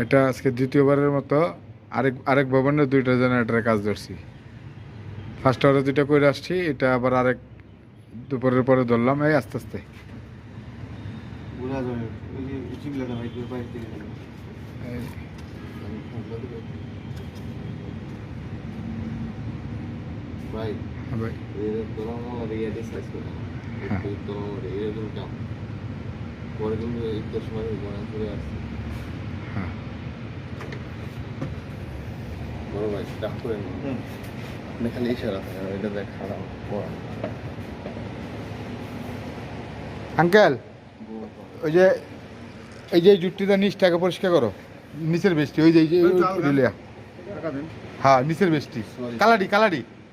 এটা আজকে দ্বিতীয়বারের মতো আরেক ভবনের 2টা জেনারেটরের কাজ ধরছি। ফার্স্ট আওয়ারে 2টা করে আসছি, এটা আবার আরেক দুপুরের পরে ধরলাম এই আস্তে আস্তে। ভাই হ্যাঁ ভাই, হ্যাঁ পরে কিন্তু ঈদের সময় করে আসছি হ্যাঁ। বড় ভাই ডাক করে খালি ইশারা এটা দেখ খারাপ আঙ্কেল ওই যে এই যে জুটটিটা নিচটাকে পরিষ্কার করো, নিচের বেশটি ওই যে রিলিয়া, হ্যাঁ নিচের বেশটি কালাডি কালাডি